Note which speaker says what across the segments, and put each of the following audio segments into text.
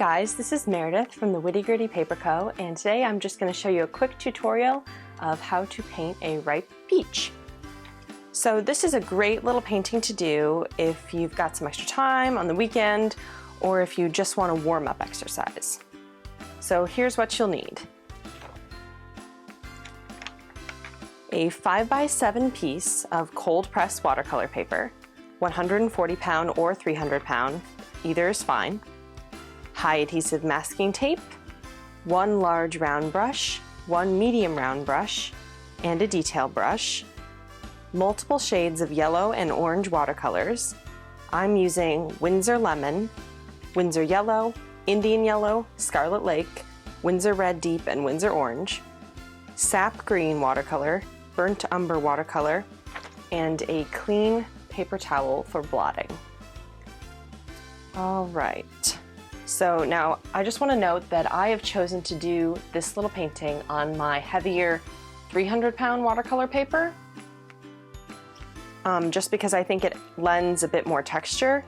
Speaker 1: guys, this is Meredith from the Witty Paper Co. And today I'm just going to show you a quick tutorial of how to paint a ripe peach. So this is a great little painting to do if you've got some extra time on the weekend or if you just want a warm-up exercise. So here's what you'll need. A 5x7 piece of cold pressed watercolor paper, 140 pound or 300 pound, either is fine. High adhesive masking tape, one large round brush, one medium round brush, and a detail brush, multiple shades of yellow and orange watercolors. I'm using Winsor Lemon, Winsor Yellow, Indian Yellow, Scarlet Lake, Winsor Red Deep, and Winsor Orange, Sap Green watercolor, Burnt Umber watercolor, and a clean paper towel for blotting. All right. So now I just want to note that I have chosen to do this little painting on my heavier 300 pound watercolor paper, just because I think it lends a bit more texture.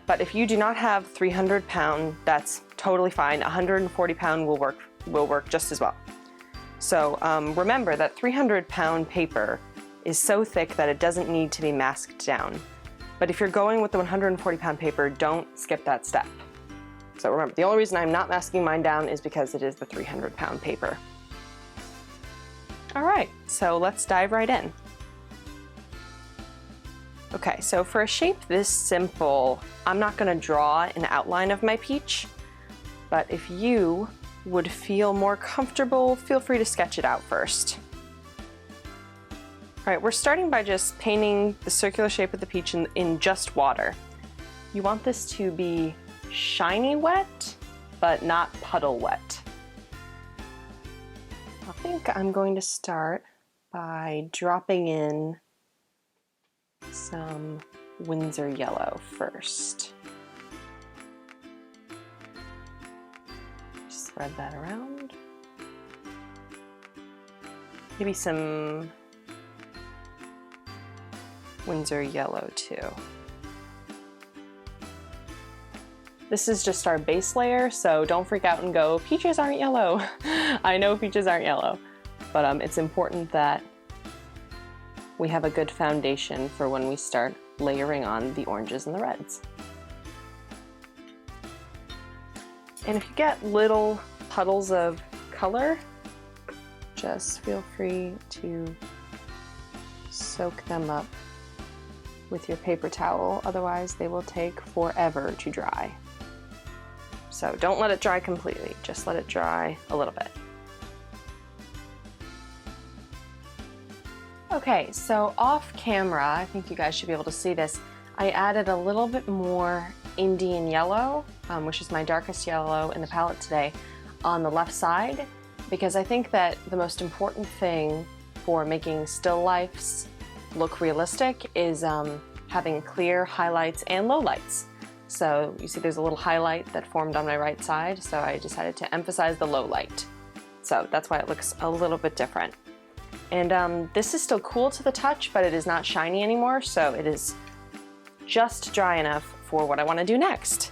Speaker 1: But if you do not have 300 pound, that's totally fine. 140 pound will work just as well. So remember that 300 pound paper is so thick that it doesn't need to be masked down. But if you're going with the 140 pound paper, don't skip that step. So remember, the only reason I'm not masking mine down is because it is the 300 pound paper. All right, so let's dive right in. Okay, so for a shape this simple, I'm not gonna draw an outline of my peach, but if you would feel more comfortable, feel free to sketch it out first. All right, we're starting by just painting the circular shape of the peach in just water. You want this to be shiny wet, but not puddle wet. I think I'm going to start by dropping in some Winsor Yellow first. Spread that around. Maybe some Winsor Yellow too. This is just our base layer, so don't freak out and go, peaches aren't yellow. I know peaches aren't yellow, but it's important that we have a good foundation for when we start layering on the oranges and the reds. And if you get little puddles of color, just feel free to soak them up with your paper towel, otherwise they will take forever to dry. So don't let it dry completely, just let it dry a little bit. Okay, so off camera, I think you guys should be able to see this, I added a little bit more Indian Yellow, which is my darkest yellow in the palette today, on the left side, because I think that the most important thing for making still lifes look realistic is having clear highlights and lowlights. So you see there's a little highlight that formed on my right side, so I decided to emphasize the low light. So that's why it looks a little bit different. And this is still cool to the touch, but it is not shiny anymore, so it is just dry enough for what I want to do next.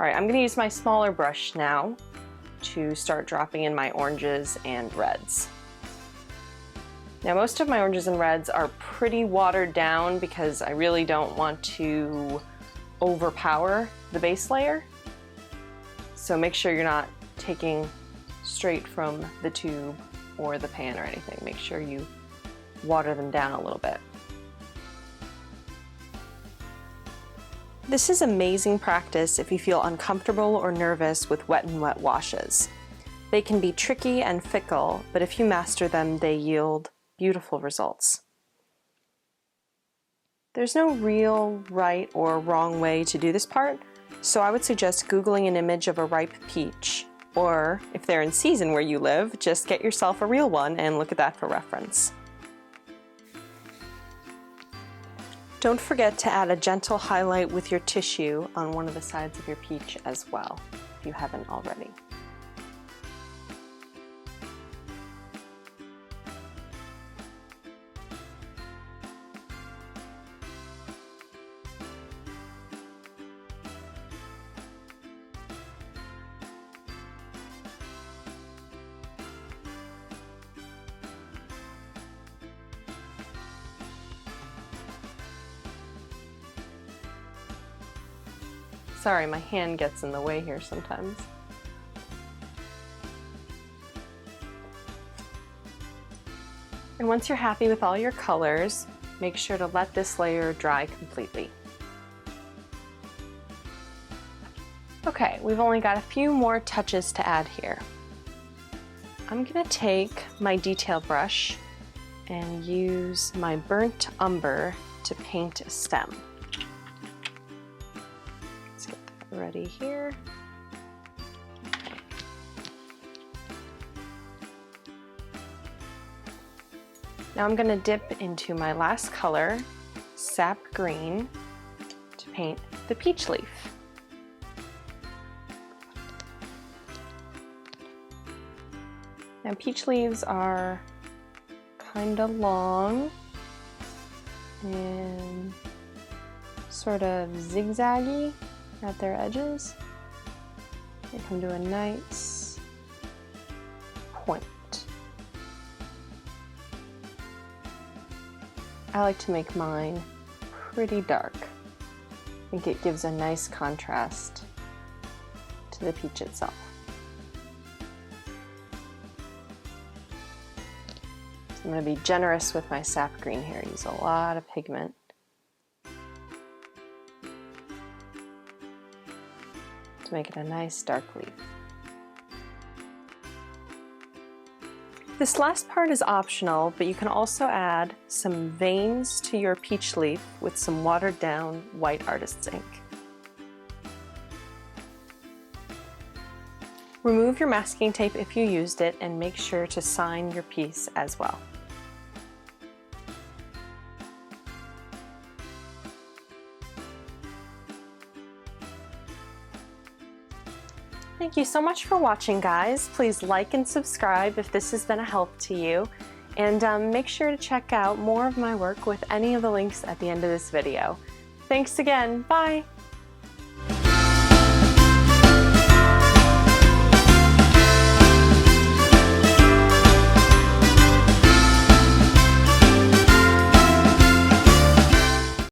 Speaker 1: All right, I'm going to use my smaller brush now to start dropping in my oranges and reds. Now most of my oranges and reds are pretty watered down because I really don't want to overpower the base layer. So make sure you're not taking straight from the tube or the pan or anything. Make sure you water them down a little bit. This is amazing practice if you feel uncomfortable or nervous with wet and wet washes. They can be tricky and fickle, but if you master them, they yield beautiful results. There's no real right or wrong way to do this part, so I would suggest Googling an image of a ripe peach, or if they're in season where you live, just get yourself a real one and look at that for reference. Don't forget to add a gentle highlight with your tissue on one of the sides of your peach as well, if you haven't already. Sorry, my hand gets in the way here sometimes. And once you're happy with all your colors, make sure to let this layer dry completely. Okay, we've only got a few more touches to add here. I'm gonna take my detail brush and use my burnt umber to paint a stem. Let's get that ready here. Now I'm gonna dip into my last color, sap green, to paint the peach leaf. Now peach leaves are kind of long and sort of zigzaggy at their edges. They come to a nice point. I like to make mine pretty dark. I think it gives a nice contrast to the peach itself. I'm going to be generous with my sap green here, use a lot of pigment. To make it a nice dark leaf. This last part is optional, but you can also add some veins to your peach leaf with some watered down white artist's ink. Remove your masking tape if you used it and make sure to sign your piece as well. Thank you so much for watching, guys. Please like and subscribe if this has been a help to you. And make sure to check out more of my work with any of the links at the end of this video. Thanks again. Bye.